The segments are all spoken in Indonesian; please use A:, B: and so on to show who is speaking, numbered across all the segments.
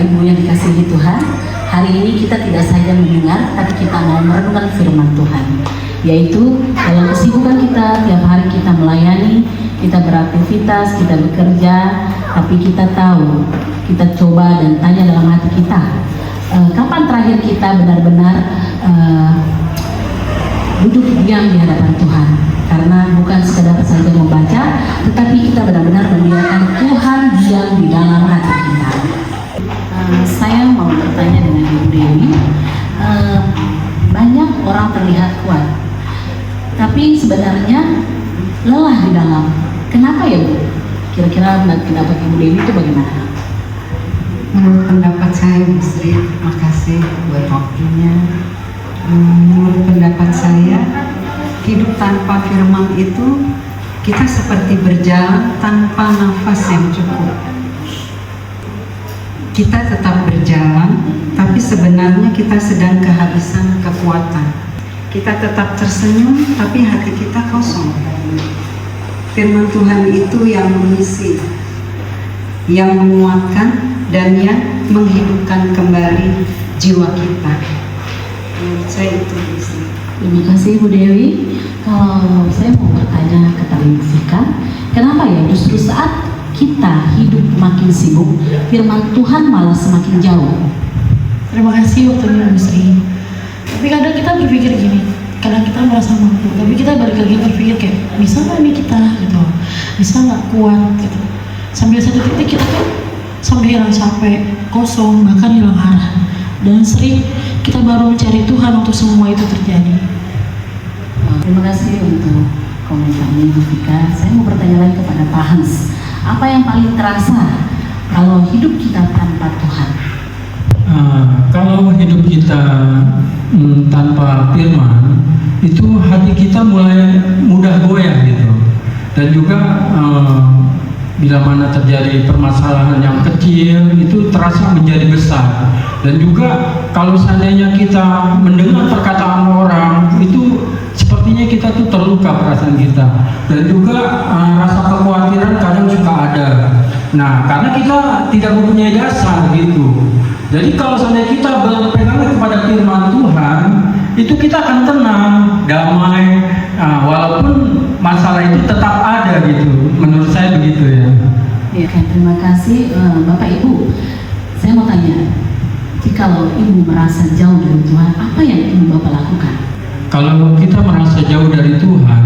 A: Ibu yang dikasihi Tuhan, hari ini kita tidak saja mendengar, tapi kita mau merenungkan firman Tuhan, yaitu dalam kesibukan kita, tiap hari kita melayani, kita beraktivitas, kita bekerja, tapi kita tahu, kita coba dan tanya dalam hati kita, kapan terakhir kita benar-benar duduk diam di hadapan Tuhan? Karena bukan sekadar saja membaca, tetapi kita benar-benar membiarkan Tuhan diam di dalam hati kita. Saya mau bertanya dengan Ibu Dewi, banyak orang terlihat kuat, tapi sebenarnya lelah di dalam. Kenapa ya Bu? Kira-kira pendapat Ibu Dewi itu bagaimana?
B: Menurut pendapat saya, Bu Sri, terima kasih buat waktunya. Menurut pendapat saya, hidup tanpa firman itu kita seperti berjalan tanpa nafas yang cukup. Kita tetap berjalan, tapi sebenarnya kita sedang kehabisan kekuatan. Kita tetap tersenyum, tapi hati kita kosong. Firman Tuhan itu yang mengisi, yang menguatkan, dan yang menghidupkan kembali jiwa kita. Menurut saya itu bisa.
A: Terima kasih Bu Dewi. Kalau saya mau bertanya kepada Ibu Vika, kenapa ya justru saat kita hidup makin sibuk, firman Tuhan malah semakin jauh?
C: Terima kasih waktunya Bu Sri. Tapi kadang kita berpikir gini, kadang kita merasa mampu, tapi kita balik lagi berpikir kayak, bisa nggak nih kita gitu, bisa nggak kuat gitu. Sambil satu titik kita tuh sampai hilang capek, kosong, bahkan hilang arah. Dan sering kita baru mencari Tuhan untuk semua itu terjadi.
A: Terima kasih untuk komentarnya Ibu Vika. Saya mau bertanya lagi kepada Pak Hans. Apa yang paling terasa kalau hidup kita tanpa Tuhan?
D: Kalau hidup kita tanpa firman, itu hati kita mulai mudah goyah gitu. Dan juga bila mana terjadi permasalahan yang kecil, itu terasa menjadi besar. Dan juga kalau seandainya kita mendengar perkataan orang, itu sepertinya kita tuh terluka perasaan kita. Dan juga rasa kekhawatiran kadang suka ada. Nah, karena kita tidak mempunyai dasar gitu. Jadi kalau seandainya kita berpegang kepada firman Tuhan, itu kita akan tenang, damai, walaupun masalah itu tetap ada gitu. Menurut saya begitu ya.
A: Ya, terima kasih Bapak Ibu. Saya mau tanya, jikalau Ibu merasa jauh dari Tuhan, apa yang Ibu Bapak lakukan?
D: Kalau kita merasa jauh dari Tuhan,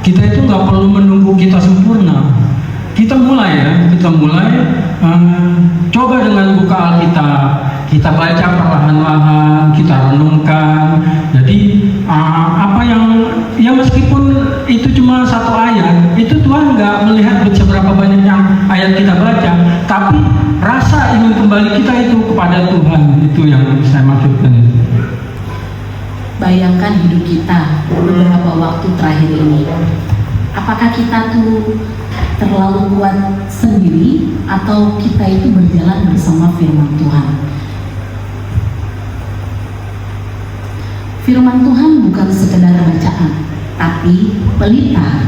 D: kita itu nggak perlu menunggu kita sempurna. Kita mulai coba dengan buka Alkitab, kita baca perlahan-lahan, kita renungkan. Jadi apa yang ya meskipun itu cuma satu ayat, itu Tuhan nggak melihat seberapa banyak yang ayat kita baca, tapi rasa ingin kembali kita itu kepada Tuhan, itu yang saya maksudkan.
A: Bayangkan hidup kita beberapa waktu terakhir ini. Apakah kita tuh terlalu kuat sendiri atau kita itu berjalan bersama firman Tuhan? Firman Tuhan bukan sekedar bacaan, tapi pelita,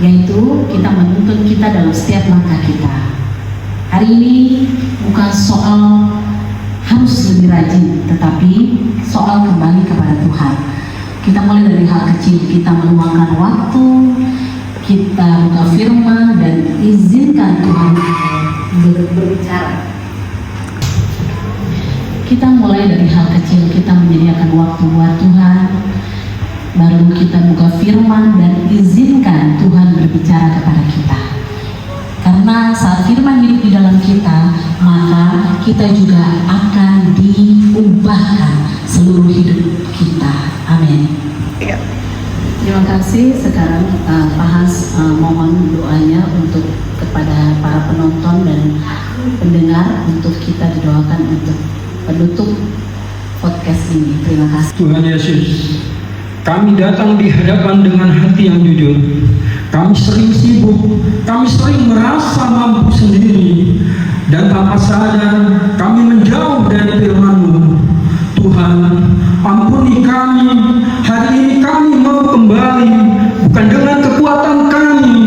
A: yaitu kita menuntun kita dalam setiap langkah kita. Hari ini bukan soal harus lebih rajin, tetapi soal kembali kepada Tuhan. Kita mulai dari hal kecil, kita meluangkan waktu, kita buka firman dan izinkan Tuhan berbicara. Kita mulai dari hal kecil, kita menyediakan waktu buat Tuhan, baru kita buka firman dan izinkan Tuhan berbicara kepada kita. Karena saat firman hidup di dalam kita, maka kita juga akan diubahkan seluruh hidup kita. Amin. Terima kasih. Sekarang Pak Hans mohon doanya untuk kepada para penonton dan pendengar untuk kita didoakan untuk penutup podcast ini. Terima kasih.
D: Tuhan Yesus, kami datang di hadapan dengan hati yang jujur. Kami sering sibuk, kami sering merasa mampu sendiri, dan tanpa sadar kami menjauh dari firman-Mu. Tuhan, ampuni kami. Hari ini kami mau kembali, bukan dengan kekuatan kami,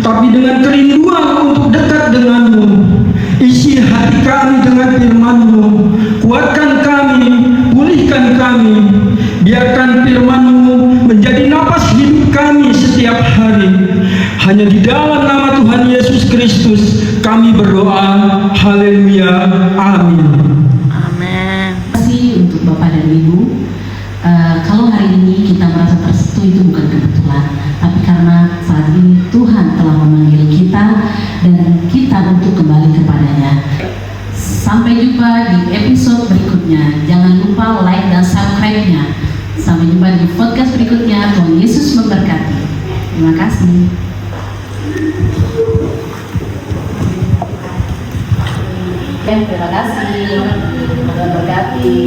D: tapi dengan kerinduan untuk dekat dengan-Mu. Isi hati kami dengan firman-Mu. Hanya di dalam nama Tuhan Yesus Kristus kami berdoa. Haleluya. Amin.
C: Amin.
A: Terima kasih untuk Bapak dan Ibu. Kalau hari ini kita merasa tersentuh itu bukan kebetulan, tapi karena saat ini Tuhan telah memanggil kita dan kita untuk kembali kepadanya. Sampai jumpa di episode berikutnya. Jangan lupa like dan subscribe-nya. Sampai jumpa di podcast berikutnya. Tuhan Yesus memberkati. Terima kasih. Terima kasih. Tuhan memberkati.